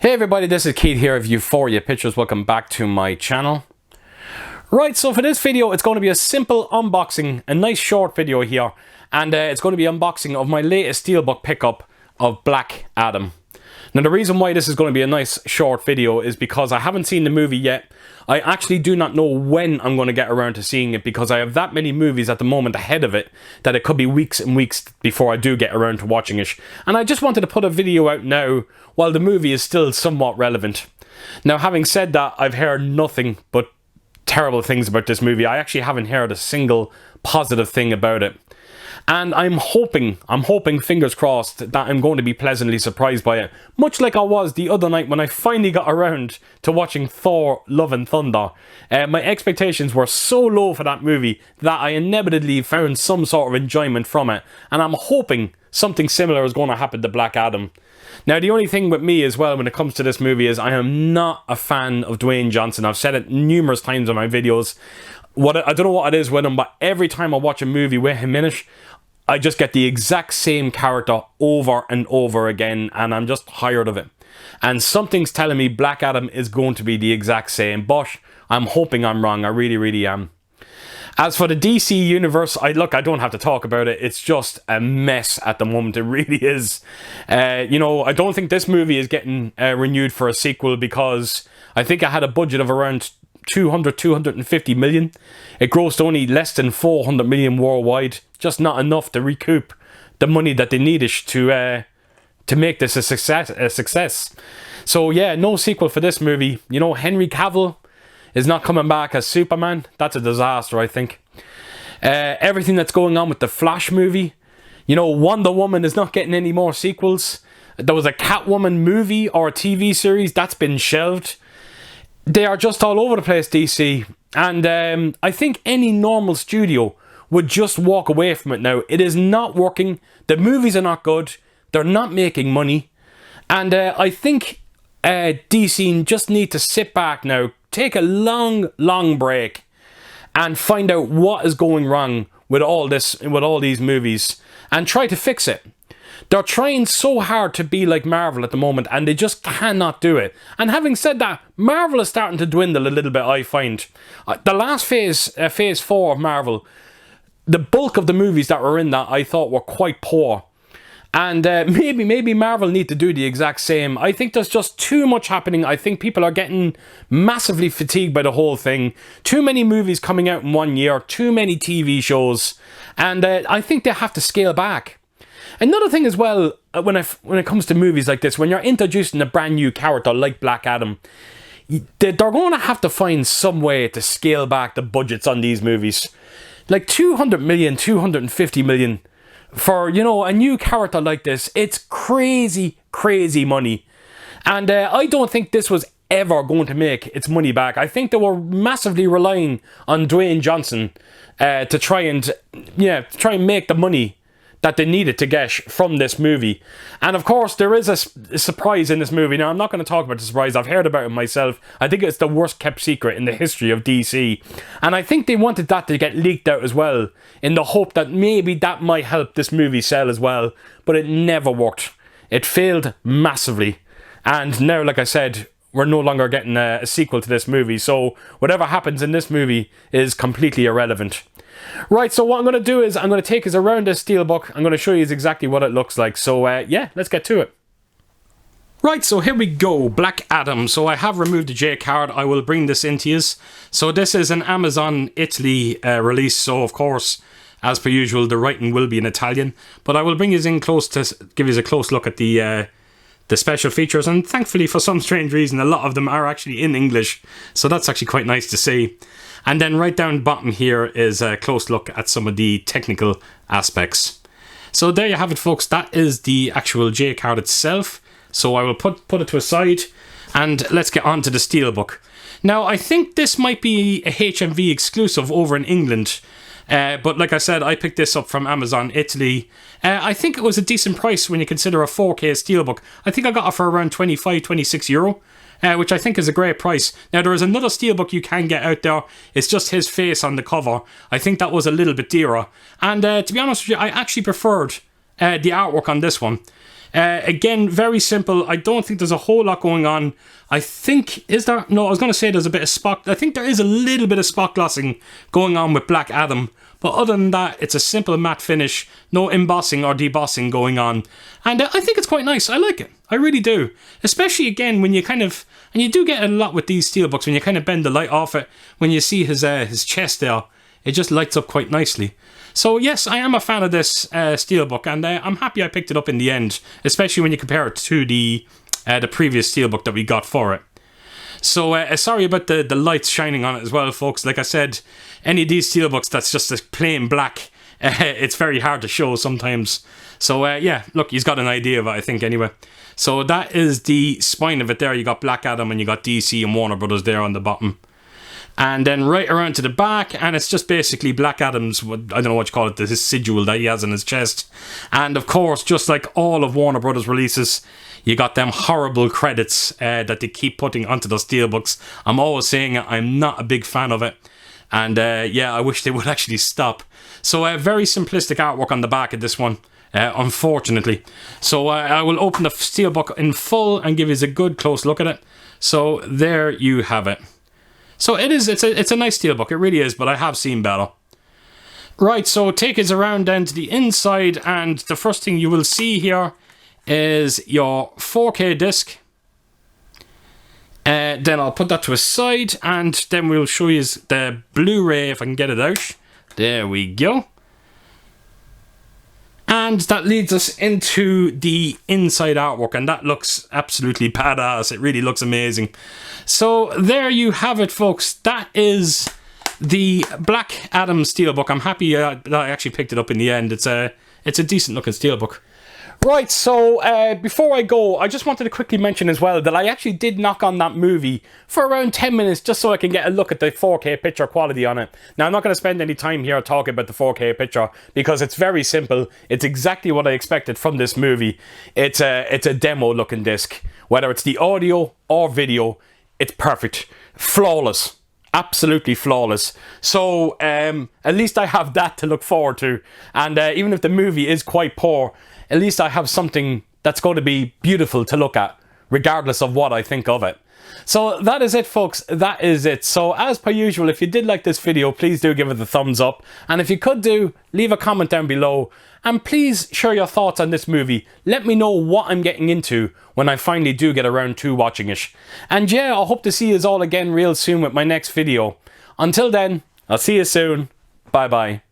Hey everybody, this is Keith here of Euphoria Pictures. Welcome back to my channel. Right, so for this video, it's going to be a simple unboxing, a nice short video here. And it's going to be unboxing of my latest Steelbook pickup of Black Adam. Now the reason why this is going to be a nice short video is because I haven't seen the movie yet. I actually do not know when I'm going to get around to seeing it because I have that many movies at the moment ahead of it that it could be weeks and weeks before I do get around to watching it. And I just wanted to put a video out now while the movie is still somewhat relevant. Now having said that, I've heard nothing but terrible things about this movie. I actually haven't heard a single positive thing about it. And I'm hoping, fingers crossed, that I'm going to be pleasantly surprised by it. Much like I was the other night when I finally got around to watching Thor: Love and Thunder. My expectations were so low for that movie that I inevitably found some sort of enjoyment from it. And I'm hoping something similar is going to happen to Black Adam. Now, the only thing with me as well when it comes to this movie is I am not a fan of Dwayne Johnson. I've said it numerous times in my videos. I don't know what it is with him, but every time I watch a movie with him in it, I just get the exact same character over and over again, and I'm just tired of it. And something's telling me Black Adam is going to be the exact same, but I'm hoping I'm wrong. I really, really am. As for the DC universe, I don't have to talk about it. It's just a mess at the moment. It really is. You know, I don't think this movie is getting renewed for a sequel because I think I had a budget of around 250 million. It grossed only less than 400 million worldwide. Just not enough to recoup the money that they needed to make this a success. So yeah, no sequel for this movie. You know, Henry Cavill is not coming back as Superman. That's a disaster, I think. Everything that's going on with the Flash movie. You know, Wonder Woman is not getting any more sequels. There was a Catwoman movie or a TV series that's been shelved. They are just all over the place, DC. And I think any normal studio would just walk away from it now. It is not working. The movies are not good. They're not making money. And I think DC just need to sit back now, take a long break, and find out what is going wrong with all these movies, and try to fix it. They're trying so hard to be like Marvel at the moment, and they just cannot do it. And having said that, Marvel is starting to dwindle a little bit, I find. The last phase 4 of Marvel, the bulk of the movies that were in that I thought were quite poor. And maybe Marvel need to do the exact same. I think there's just too much happening. I think people are getting massively fatigued by the whole thing. Too many movies coming out in 1 year, too many TV shows. And I think they have to scale back. Another thing as well, when it comes to movies like this, when you're introducing a brand new character like Black Adam, they're going to have to find some way to scale back the budgets on these movies. Like 200 million, 250 million for, you know, a new character like this. It's crazy money. And I don't think this was ever going to make its money back. I think they were massively relying on Dwayne Johnson to try and make the money that they needed to get from this movie. And of course, there is a surprise in this movie. Now, I'm not going to talk about the surprise. I've heard about it myself. I think it's the worst kept secret in the history of DC. And I think they wanted that to get leaked out as well, in the hope that maybe that might help this movie sell as well. But it never worked. It failed massively. And now, like I said, we're no longer getting a sequel to this movie. So whatever happens in this movie is completely irrelevant. Right, so what I'm going to do is I'm going to take us around this Steelbook. I'm going to show you exactly what it looks like. So yeah, let's get to it. Right, so here we go, Black Adam. So I have removed the J card. I will bring this into you. So this is an Amazon Italy release. So of course, as per usual, the writing will be in Italian. But I will bring you in close to give you a close look at the special features. And thankfully, for some strange reason, a lot of them are actually in English. So that's actually quite nice to see. And then right down the bottom here is a close look at some of the technical aspects. So there you have it, folks. That is the actual J card itself. So I will put it to a side, and let's get on to the Steelbook. Now, I think this might be a HMV exclusive over in England. But like I said, I picked this up from Amazon Italy. I think it was a decent price when you consider a 4K Steelbook. I think I got it for around 25-26 euro. Which I think is a great price. Now, there is another Steelbook you can get out there. It's just his face on the cover. I think that was a little bit dearer. And to be honest with you, I actually preferred the artwork on this one. Again, very simple. I don't think there's a whole lot going on. I think, is there? No, I was going to say there's a bit of spot. I think there is a little bit of spot glossing going on with Black Adam. But other than that, it's a simple matte finish. No embossing or debossing going on. And I think it's quite nice. I like it. I really do. Especially, again, when you kind of... And you do get a lot with these steelbooks, when you kind of bend the light off it. When you see his chest there, it just lights up quite nicely. So yes, I am a fan of this steelbook, and I'm happy I picked it up in the end, especially when you compare it to the previous steelbook that we got for it. So sorry about the lights shining on it as well, folks. Like I said, any of these steelbooks that's just a plain black, it's very hard to show sometimes. So yeah, look, he's got an idea of it, I think, anyway. So that is the spine of it there. You got Black Adam and you got DC and Warner Brothers there on the bottom. And then right around to the back, and it's just basically Black Adam's, I don't know what you call it, the sigil that he has in his chest. And of course, just like all of Warner Brothers releases, you got them horrible credits that they keep putting onto the steelbooks. I'm always saying it, I'm not a big fan of it. And yeah, I wish they would actually stop. So very simplistic artwork on the back of this one, unfortunately. So I will open the steelbook in full and give you a good close look at it. So there you have it. So it's a nice steelbook, it really is, but I have seen better. Right, so take us around then to the inside, and the first thing you will see here is your 4K disc. Then I'll put that to a side, and then we'll show you the Blu-ray if I can get it out. There we go. And that leads us into the inside artwork, and that looks absolutely badass. It really looks amazing. So there you have it, folks. That is the Black Adam steelbook. I'm happy that I actually picked it up in the end. It's a decent looking steelbook. Right, so before I go, I just wanted to quickly mention as well that I actually did knock on that movie for around 10 minutes just so I can get a look at the 4K picture quality on it. Now, I'm not going to spend any time here talking about the 4K picture because it's very simple. It's exactly what I expected from this movie. It's a demo looking disc. Whether it's the audio or video, it's perfect. Flawless. Absolutely flawless. So at least I have that to look forward to. And even if the movie is quite poor, at least I have something that's going to be beautiful to look at, regardless of what I think of it. So that is it, folks. That is it. So as per usual, if you did like this video, please do give it a thumbs up. And if you could leave a comment down below. And please share your thoughts on this movie. Let me know what I'm getting into when I finally do get around to watching it. And yeah, I hope to see you all again real soon with my next video. Until then, I'll see you soon. Bye bye.